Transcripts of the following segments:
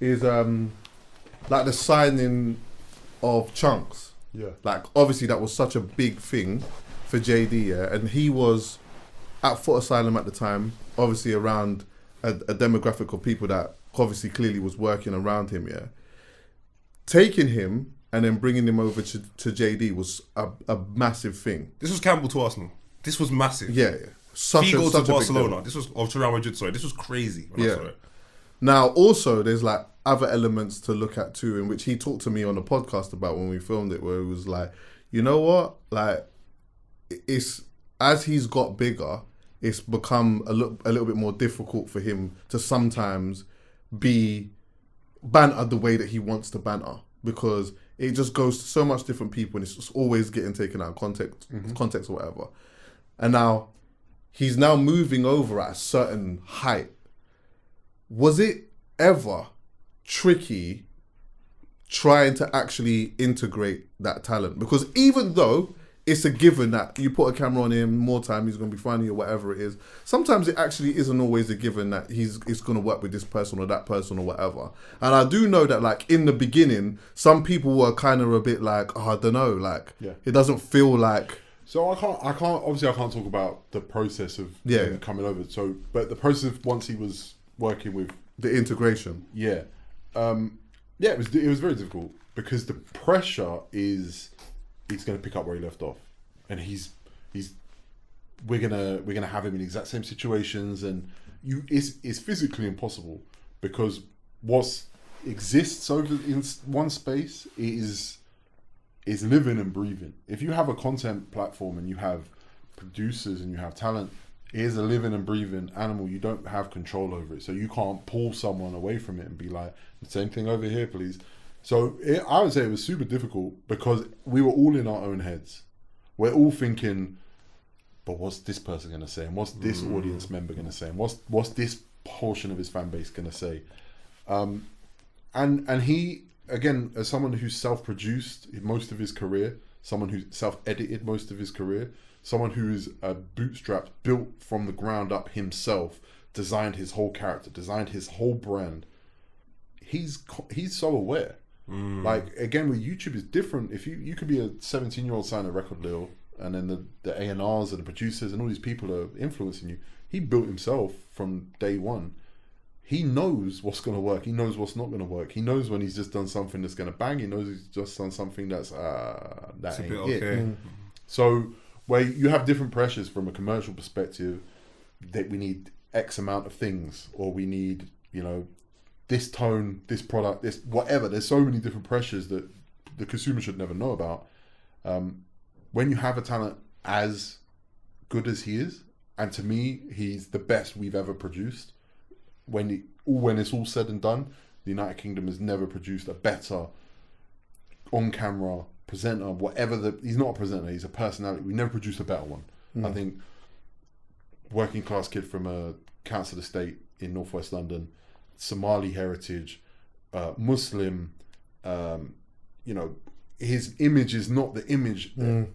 is like the signing of Chunkz. Yeah. Like, obviously that was such a big thing for JD, yeah? And he was at Foot Asylum at the time, obviously around a demographic of people that obviously clearly was working around him, yeah? Taking him and then bringing him over to JD was a massive thing. This was Campbell to Arsenal. This was massive. Yeah. Figo to Barcelona. This was, or to Real Madrid, sorry. This was crazy when I saw it. Now, also, there's like other elements to look at too, in which he talked to me on the podcast about when we filmed it, where it was like, you know what? Like, it's, as he's got bigger, it's become a little bit more difficult for him to sometimes be banter the way that he wants to banter, because it just goes to so much different people and it's just always getting taken out of context or whatever. And now, he's now moving over at a certain height. Was it ever tricky trying to actually integrate that talent? Because even though it's a given that you put a camera on him, more time he's going to be funny or whatever it is, sometimes it actually isn't always a given that he's going to work with this person or that person or whatever. And I do know that, like, in the beginning, some people were kind of a bit like, oh, I don't know, like, it doesn't feel like... So I can't obviously I can't talk about the process of him coming over. So, but the process of once he was working with the integration. It was very difficult because the pressure is he's going to pick up where he left off, and we're gonna have him in the exact same situations, and it's physically impossible because what exists over in one space is living and breathing. If you have a content platform and you have producers and you have talent, it is a living and breathing animal. You don't have control over it. So you can't pull someone away from it and be like, the same thing over here, please. So I would say it was super difficult because we were all in our own heads. We're all thinking, but what's this person going to say? And what's this audience member going to say? And what's this portion of his fan base going to say? And he... Again, as someone who's self-produced most of his career, someone who's self-edited most of his career, someone who is bootstrapped, built from the ground up himself, designed his whole character, designed his whole brand, he's so aware. Like, again, with YouTube is different. If you could be a 17-year-old signing a record deal, and then the A&Rs and the producers and all these people are influencing you. He built himself from day one. He knows what's going to work. He knows what's not going to work. He knows when he's just done something that's going to bang. He knows he's just done something that's that ain't it. Okay. So where you have different pressures from a commercial perspective, that we need X amount of things, or we need, this tone, this product, this whatever. There's so many different pressures that the consumer should never know about. When you have a talent as good as he is, and to me, he's the best we've ever produced. When it's all said and done, the United Kingdom has never produced a better on-camera presenter, he's not a presenter, he's a personality. We never produced a better one. I think working class kid from a council estate in northwest London, Somali heritage, Muslim, his image is not the image,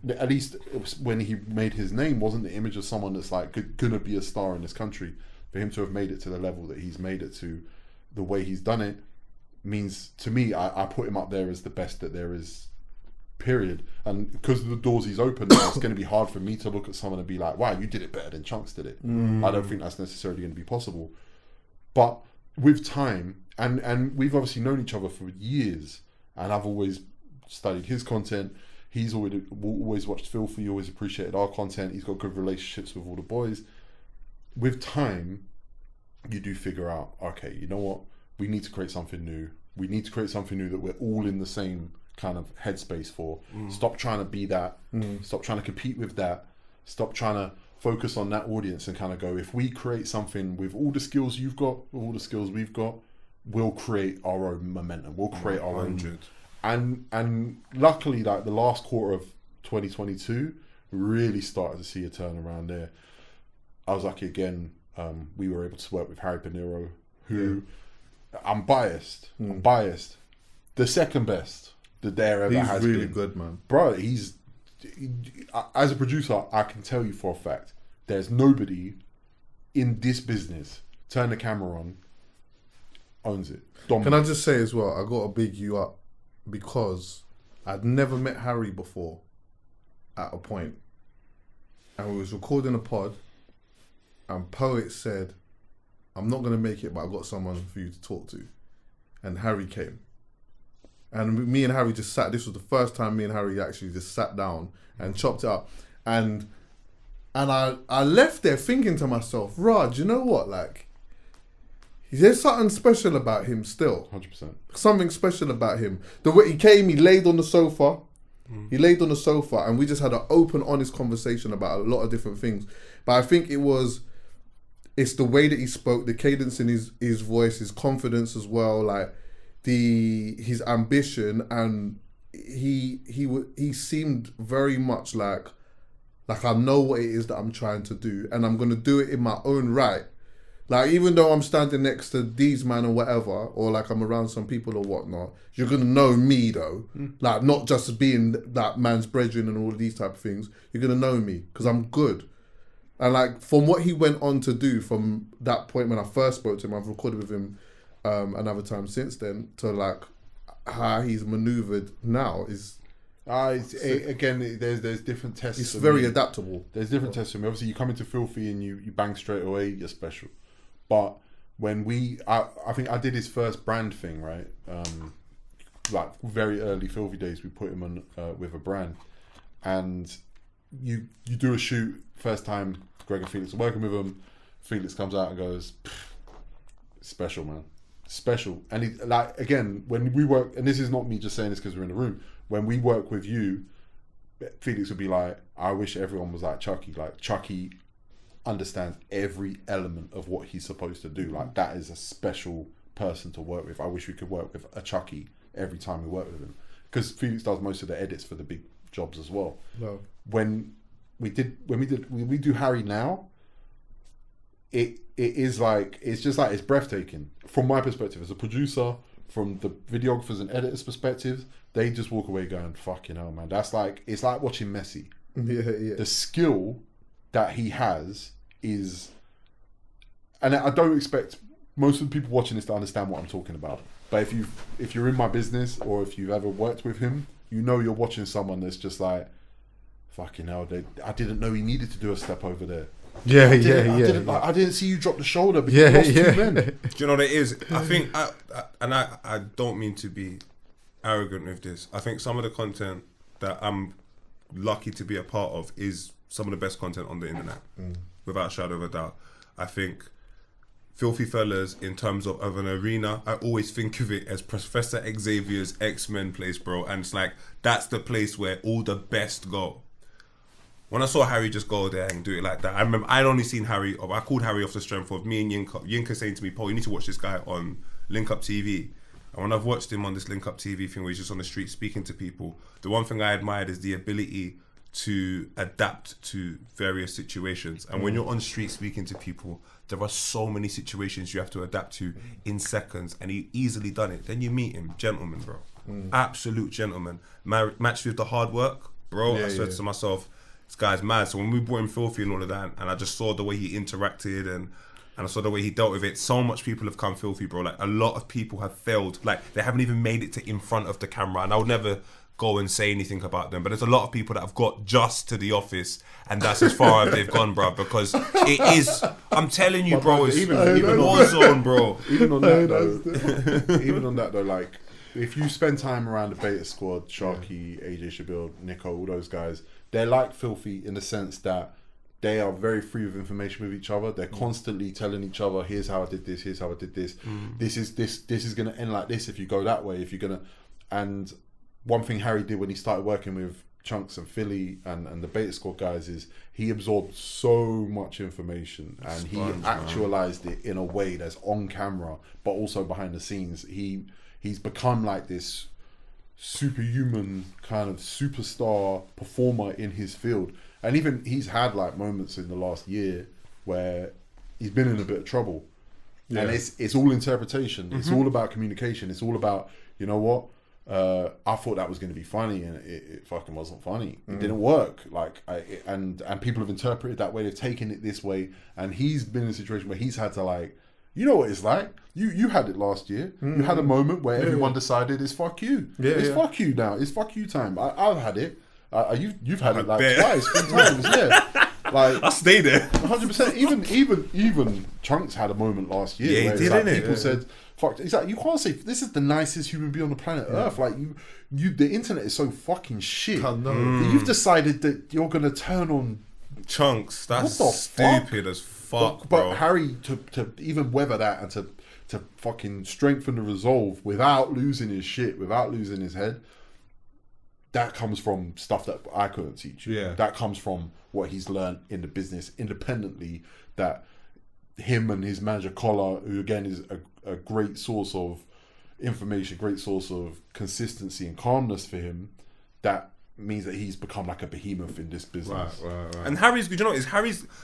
at least when he made his name, wasn't the image of someone that's like gonna be a star in this country. For him to have made it to the level that he's made it to, the way he's done it, means to me, I put him up there as the best that there is, period. And because of the doors he's opened, it's going to be hard for me to look at someone and be like, wow, you did it better than Chunkz did it. I don't think that's necessarily going to be possible. But with time, and we've obviously known each other for years, and I've always studied his content. He's always watched Filthy, always appreciated our content. He's got good relationships with all the boys. With time, you do figure out, okay, you know what? We need to create something new. We need to create something new that we're all in the same kind of headspace for. Stop trying to be that. Stop trying to compete with that. Stop trying to focus on that audience and kind of go, if we create something with all the skills you've got, with all the skills we've got, we'll create our own momentum. We'll create our own. And luckily, like the last quarter of 2022, we really started to see a turnaround there. I was lucky again. We were able to work with Harry Pinero, who I'm biased. The second best that there ever has been. He's really good, man. Bro, as a producer, I can tell you for a fact, there's nobody in this business, turn the camera owns it. Can Dominant. I just say as well, I got to big you up because I'd never met Harry before at a point. And we was recording a pod and Poet said, I'm not going to make it, but I've got someone for you to talk to. And Harry came. And me and Harry just sat. This was the first time me and Harry actually just sat down and chopped it up. And I left there thinking to myself, Raj, you know what? Like, there's something special about him still. 100%. Something special about him. The way he came, he laid on the sofa. He laid on the sofa and we just had an open, honest conversation about a lot of different things. But I think it's the way that he spoke, the cadence in his voice, his confidence as well, like his ambition, and he seemed very much like I know what it is that I'm trying to do and I'm going to do it in my own right. Like, even though I'm standing next to these man or whatever, or like I'm around some people or whatnot, you're going to know me though. Like, not just being that man's brethren and all of these type of things. You're going to know me because I'm good. And like, from what he went on to do from that point when I first spoke to him, I've recorded with him another time since then, to like how he's manoeuvred now is... Again, there's different tests. It's very adaptable. There's different tests for me. Obviously, you come into Filthy and you bang straight away, you're special. But when I think I did his first brand thing, right? Like very early Filthy days, we put him on with a brand. And you do a shoot, first time Greg and Felix are working with him. Felix comes out and goes, special, man. Special. And he, like, again, when we work, and this is not me just saying this because we're in the room, when we work with you, Felix would be like, I wish everyone was like Chucky. Like, Chucky understands every element of what he's supposed to do. Like, that is a special person to work with. I wish we could work with a Chucky every time we work with him, because Felix does most of the edits for the big jobs as well. No. When we do Harry now, it is like, it's just like, it's breathtaking from my perspective as a producer. From the videographers and editors' perspectives, they just walk away going, fucking hell, man. That's like, it's like watching Messi. Yeah. The skill that he has is, and I don't expect most of the people watching this to understand what I'm talking about. But if you're in my business, or if you've ever worked with him, you know you're watching someone that's just like, fucking hell, I didn't know he needed to do a step over there. Yeah, I didn't see you drop the shoulder because you lost two men. Do you know what it is? I think, I don't mean to be arrogant with this. I think some of the content that I'm lucky to be a part of is some of the best content on the internet, without a shadow of a doubt. I think Filthy Fellas, in terms of an arena, I always think of it as Professor Xavier's X-Men place, bro. And it's like, that's the place where all the best go. When I saw Harry just go there and do it like that, I remember I'd only seen Harry, I called Harry off the strength of me and Yinka saying to me, Paul, you need to watch this guy on Link Up TV. And when I've watched him on this Link Up TV thing where he's just on the street speaking to people, the one thing I admired is the ability to adapt to various situations. And when you're on street speaking to people, there are so many situations you have to adapt to in seconds, and he easily done it. Then you meet him, gentleman, bro. Absolute gentleman. Matched with the hard work, bro. I said to myself, this guy's mad. So when we brought him Filthy and all of that, and I just saw the way he interacted and I saw the way he dealt with it, so much people have come Filthy, bro. Like, a lot of people have failed. Like, they haven't even made it to in front of the camera, and I would never go and say anything about them, but there's a lot of people that have got just to the office, and that's as far as they've gone, bro, because it is, I'm telling you, bro, it's even war zone, bro. Even on that though, like, if you spend time around the Beta Squad, Sharky, AJ Shabil, Nico, all those guys, they're like Filthy in the sense that they are very free with information with each other. They're constantly telling each other, here's how I did this, here's how I did this. This is gonna end like this if you go that way, if you're gonna. And one thing Harry did when he started working with Chunkz and Philly and the Beta Squad guys is he absorbed so much information, and he actualized it in a way that's on camera but also behind the scenes. He's become like this superhuman kind of superstar performer in his field, and even he's had like moments in the last year where he's been in a bit of trouble, and it's all interpretation. It's all about communication. It's all about, you know what, I thought that was going to be funny, and it fucking wasn't funny. It didn't work. Like, and people have interpreted that way. They've taken it this way, and he's been in a situation where he's had to, like, You know what it's like. You had it last year. You had a moment where everyone decided it's fuck you. It's fuck you now. It's fuck you time. I've had it. You've had it like twice, 3 times. Yeah, like I stay there. 100%. Even Chunkz had a moment last year. Yeah, where he did, like innit? people said, "Fuck." It's like you can't say this is the nicest human being on the planet Earth. Like you, the internet is so fucking shit. That you've decided that you're gonna turn on Chunkz. That's What the stupid as fuck, but bro. Harry to even weather that and to fucking strengthen the resolve without losing his shit, without losing his head, that comes from stuff that I couldn't teach you. Yeah. That comes from what he's learned in the business independently, that him and his manager Collar, who again is a great source of information, great source of consistency and calmness for him, that means that he's become like a behemoth in this business. Right. And Harry's, you know,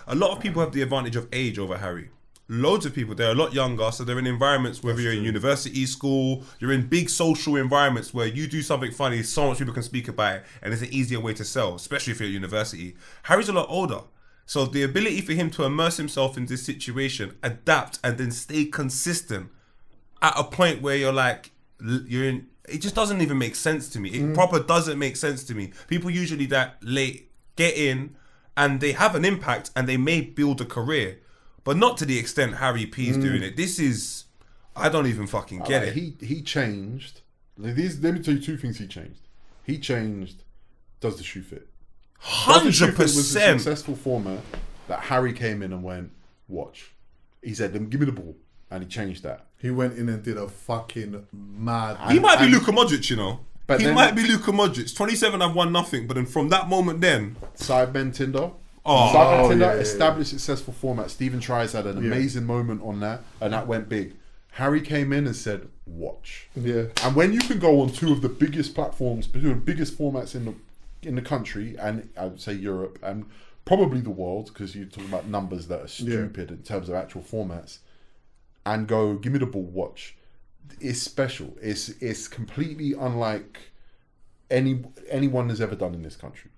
a lot of people have the advantage of age over Harry. Loads of people, they're a lot younger, so they're in environments, whether you're in university, school, you're in big social environments where you do something funny, so much people can speak about it, and it's an easier way to sell, especially if you're at university. Harry's a lot older, so the ability for him to immerse himself in this situation, adapt, and then stay consistent at a point where you're like, it just doesn't even make sense to me. It proper doesn't make sense to me. People usually that late get in and they have an impact and they may build a career, but not to the extent Harry P's doing it. This is, I don't even fucking get it. He changed. Let me tell you 2 things he changed. He changed, does the shoe fit? 100%. Was a successful format that Harry came in and went, watch. He said, give me the ball. And he changed that. He went in and did a fucking mad. He might be Luka Modric, you know. But He then- might be Luka Modric. 27, I've won nothing. But then from that moment then, Sidemen Tinder. Oh, Sidemen Tinder, yeah. established successful format. Stephen Tries had an amazing moment on that, and that went big. Harry came in and said, watch. Yeah. And when you can go on 2 of the biggest platforms, 2 of the biggest formats in the country, and I would say Europe, and probably the world, because you're talking about numbers that are stupid in terms of actual formats, and go, give me the ball, watch. It's special. It's completely unlike anyone has ever done in this country.